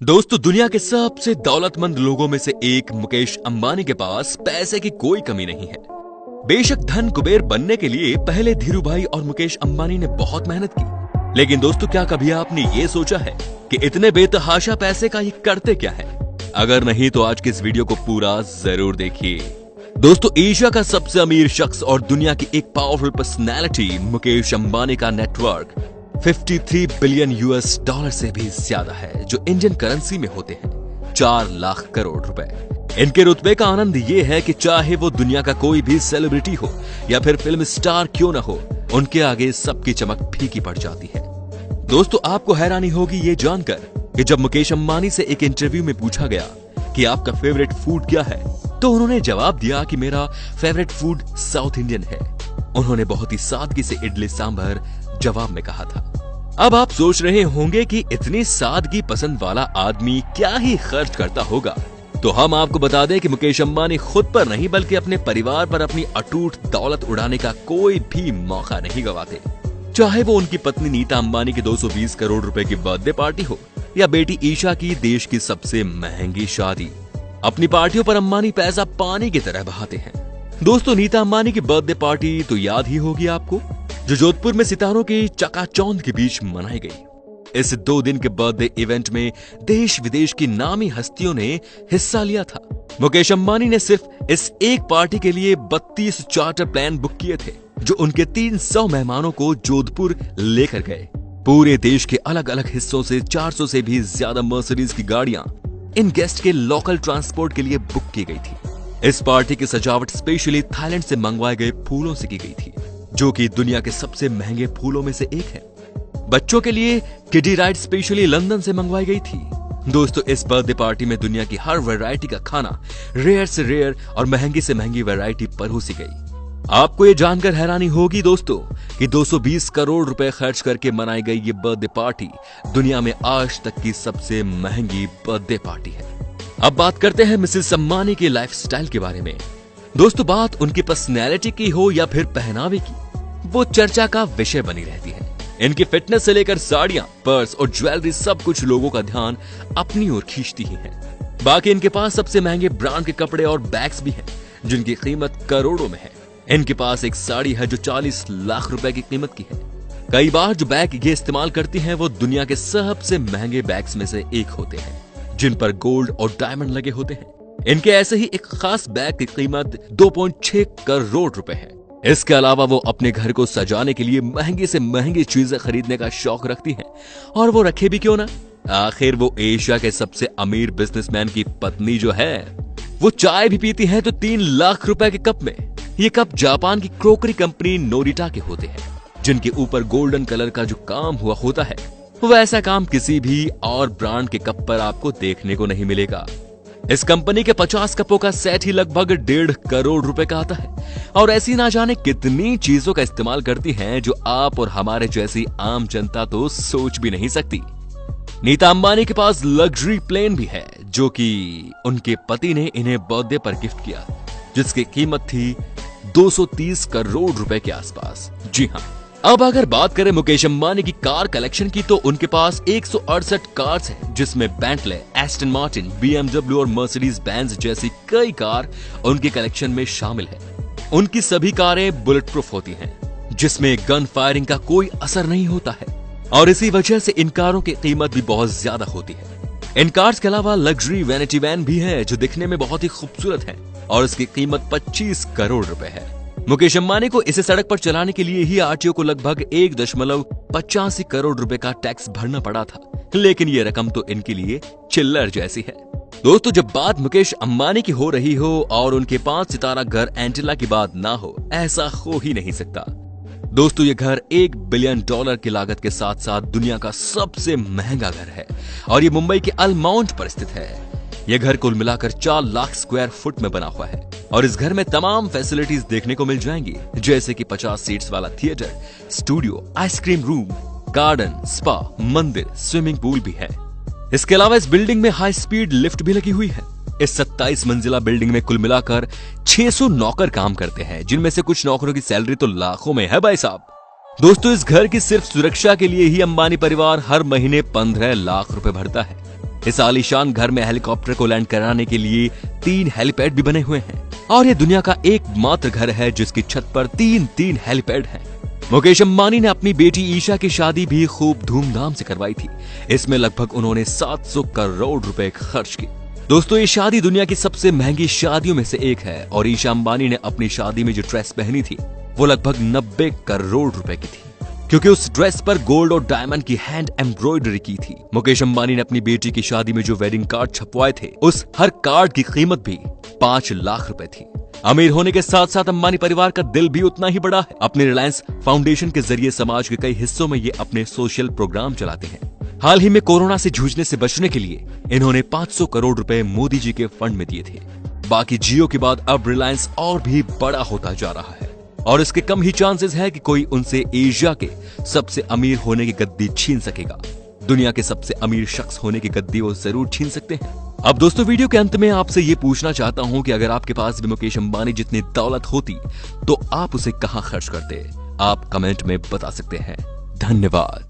दोस्तों, दुनिया के सबसे दौलतमंद लोगों में से एक मुकेश अंबानी के पास पैसे की कोई कमी नहीं है। बेशक धन कुबेर बनने के लिए पहले धीरूभाई और मुकेश अंबानी ने बहुत मेहनत की, लेकिन दोस्तों क्या कभी आपने ये सोचा है कि इतने बेतहाशा पैसे का ये करते क्या है? अगर नहीं तो आज के इस वीडियो को पूरा जरूर देखिए। दोस्तों, एशिया का सबसे अमीर शख्स और दुनिया की एक पावरफुल पर्सनैलिटी मुकेश अंबानी का नेटवर्क 53 बिलियन यूएस डॉलर से भी ज्यादा है, जो इंडियन करेंसी में होते हैं 4 लाख करोड़ रुपए। इनके रुतबे का आनंद ये है कि चाहे वो दुनिया का कोई भी सेलिब्रिटी हो या फिर फिल्म स्टार क्यों ना हो, उनके आगे सबकी चमक फीकी पड़ जाती है। दोस्तों, आपको हैरानी होगी ये जानकर कि जब मुकेश अंबानी से एक इंटरव्यू में पूछा गया कि आपका फेवरेट फूड क्या है, तो उन्होंने जवाब दिया कि मेरा फेवरेट फूड साउथ इंडियन है। उन्होंने बहुत ही सादगी से इडली सांभर जवाब में कहा था। अब आप सोच रहे होंगे कि इतनी सादगी पसंद वाला आदमी क्या ही खर्च करता होगा, तो हम आपको बता दें कि मुकेश अंबानी खुद पर नहीं बल्कि अपने परिवार पर अपनी अटूट दौलत उड़ाने का कोई भी मौका नहीं गवाते। चाहे वो उनकी पत्नी नीता अंबानी की 220 करोड़ रुपए की बर्थडे पार्टी हो या बेटी ईशा की देश की सबसे महंगी शादी, अपनी पार्टियों पर अंबानी पैसा पानी की तरह बहाते हैं। दोस्तों, नीता अंबानी की बर्थडे पार्टी तो याद ही होगी आपको, जो जोधपुर में सितारों की चकाचौंध के बीच मनाई गई। इस 2 दिन के बर्थडे इवेंट में देश विदेश की नामी हस्तियों ने हिस्सा लिया था। मुकेश अंबानी ने सिर्फ इस एक पार्टी के लिए 32 चार्टर प्लेन बुक किए थे, जो उनके 300 मेहमानों को जोधपुर लेकर गए। पूरे देश के अलग अलग हिस्सों से 400 से भी ज्यादा मर्सिडीज की गाड़ियां इन गेस्ट के लोकल ट्रांसपोर्ट के लिए बुक की गई थी। इस पार्टी की सजावट स्पेशली थाईलैंड से मंगवाए गए फूलों से की गई थी, जो कि दुनिया के सबसे महंगे फूलों में से एक है। बच्चों के लिए किडी राइड स्पेशली लंदन से मंगवाई गई थी। दोस्तों, इस बर्थडे पार्टी में दुनिया की हर वैरायटी का खाना, रेयर से रेयर और महंगी से महंगी वैरायटी परोसी गई। आपको ये जानकर हैरानी होगी दोस्तों कि 220 करोड़ रुपए खर्च करके मनाई गई ये बर्थडे पार्टी दुनिया में आज तक की सबसे महंगी बर्थडे पार्टी है। अब बात करते हैं मिसेस अंबानी के लाइफस्टाइल के बारे में। दोस्तों, बात उनकी पर्सनैलिटी की हो या फिर पहनावे की, वो चर्चा का विषय बनी रहती है। इनकी फिटनेस से लेकर साड़ियां, पर्स और ज्वेलरी सब कुछ लोगों का ध्यान अपनी ओर खींचती ही है। बाकी इनके पास सबसे महंगे ब्रांड के कपड़े और बैग्स भी हैं, जिनकी कीमत करोड़ों में है। इनके पास एक साड़ी है जो 40 लाख रुपए की कीमत की है। कई बार जो बैग ये इस्तेमाल करती हैं वो दुनिया के सबसे महंगे बैग्स में से एक होते हैं, जिन पर गोल्ड और डायमंड लगे होते हैं। इनके ऐसे ही एक खास बैग की कीमत 2.6 करोड़ रुपए है। इसके अलावा वो अपने घर को सजाने के लिए महंगी से महंगी चीजें खरीदने का शौक रखती हैं, और वो रखे भी क्यों ना। आखिर वो एशिया के सबसे अमीर बिजनेसमैन की पत्नी जो है, वो चाय भी पीती है तो 3 लाख रुपए के कप में। ये कप जापान की क्रोकरी कंपनी नोरिटा के होते हैं, जिनके ऊपर गोल्डन कलर का जो काम हुआ होता है, वैसा काम किसी भी और ब्रांड के कप पर आपको देखने को नहीं मिलेगा। इस कंपनी के 50 कपों का सेट ही लगभग 1.5 करोड़ रुपए का आता है, और ऐसी ना जाने कितनी चीजों का इस्तेमाल करती हैं जो आप और हमारे जैसी आम जनता तो सोच भी नहीं सकती। नीता अंबानी के पास लग्जरी प्लेन भी है, जो कि उनके पति ने इन्हें बर्थडे पर गिफ्ट किया, जिसकी कीमत थी 230 करोड़ रुपए के आसपास। जी हाँ, अब अगर बात करें मुकेश अंबानी की कार कलेक्शन की, तो उनके पास 168 कार्स हैं, जिसमें बेंटले, एस्टन मार्टिन, BMW और मर्सिडीज बेंज जैसी कई कार उनके कलेक्शन में शामिल है। उनकी सभी कारें बुलेट प्रूफ होती हैं, जिसमें गन फायरिंग का कोई असर नहीं होता है, और इसी वजह से इन कारों की कीमत भी बहुत ज्यादा होती है। इन कार्स के अलावा लग्जरी वैनिटी वैन भी है, जो दिखने में बहुत ही खूबसूरत है, और इसकी कीमत 25 करोड़ रुपए है। मुकेश अंबानी को इसे सड़क पर चलाने के लिए ही आरटीओ को लगभग 1.85 करोड़ रुपए का टैक्स भरना पड़ा था, लेकिन ये रकम तो इनके लिए चिल्लर जैसी है। दोस्तों, जब बात मुकेश अंबानी की हो रही हो और उनके 5 सितारा घर एंटिला की बात ना हो, ऐसा हो ही नहीं सकता। दोस्तों, ये घर $1 बिलियन की लागत के साथ साथ दुनिया का सबसे महंगा घर है, और ये मुंबई के अल माउंट पर स्थित है। यह घर कुल मिलाकर 4 लाख स्क्वायर फुट में बना हुआ है, और इस घर में तमाम फैसिलिटीज देखने को मिल जाएंगी, जैसे कि 50 सीट्स वाला theatre, studio, ice cream room, garden, spa, मंदिर, स्विमिंग पूल भी है। इसके अलावा इस बिल्डिंग में हाई स्पीड लिफ्ट भी लगी हुई है। इस 27 मंजिला बिल्डिंग में कुल मिलाकर 600 नौकर काम करते हैं, जिनमें से कुछ नौकरों की सैलरी तो लाखों में है भाई साहब। दोस्तों, इस घर की सिर्फ सुरक्षा के लिए ही अंबानी परिवार हर महीने 15 लाख रुपए भरता है। इस आलीशान घर में हेलीकॉप्टर को लैंड कराने के लिए 3 हेलीपैड भी बने हुए हैं और ये दुनिया का एकमात्र घर है जिसकी छत पर 3 हेलीपैड हैं। मुकेश अंबानी ने अपनी बेटी ईशा की शादी भी खूब धूमधाम से करवाई थी। इसमें लगभग उन्होंने 700 करोड़ रुपए खर्च किए। दोस्तों, ये शादी दुनिया की सबसे महंगी शादियों में से एक है और ईशा अंबानी ने अपनी शादी में जो ड्रेस पहनी थी वो लगभग 90 करोड़ रुपए की थी, क्योंकि उस ड्रेस पर गोल्ड और डायमंड की हैंड एम्ब्रॉयडरी की थी। मुकेश अंबानी ने अपनी बेटी की शादी में जो वेडिंग कार्ड छपवाए थे उस हर कार्ड की कीमत भी 5 लाख रुपए थी। अमीर होने के साथ साथ अंबानी परिवार का दिल भी उतना ही बड़ा है। अपने रिलायंस फाउंडेशन के जरिए समाज के कई हिस्सों में ये अपने सोशल प्रोग्राम चलाते हैं। हाल ही में कोरोना से जूझने से बचने के लिए इन्होंने 500 करोड़ रुपए मोदी जी के फंड में दिए थे। बाकी जियो के बाद अब रिलायंस और भी बड़ा होता जा रहा है और इसके कम ही चांसेस है कि कोई उनसे एशिया के सबसे अमीर होने की गद्दी छीन सकेगा। दुनिया के सबसे अमीर शख्स होने की गद्दी वो जरूर छीन सकते हैं। अब दोस्तों, वीडियो के अंत में आपसे ये पूछना चाहता हूं कि अगर आपके पास भी मुकेश अंबानी जितनी दौलत होती तो आप उसे कहां खर्च करते? आप कमेंट में बता सकते हैं। धन्यवाद।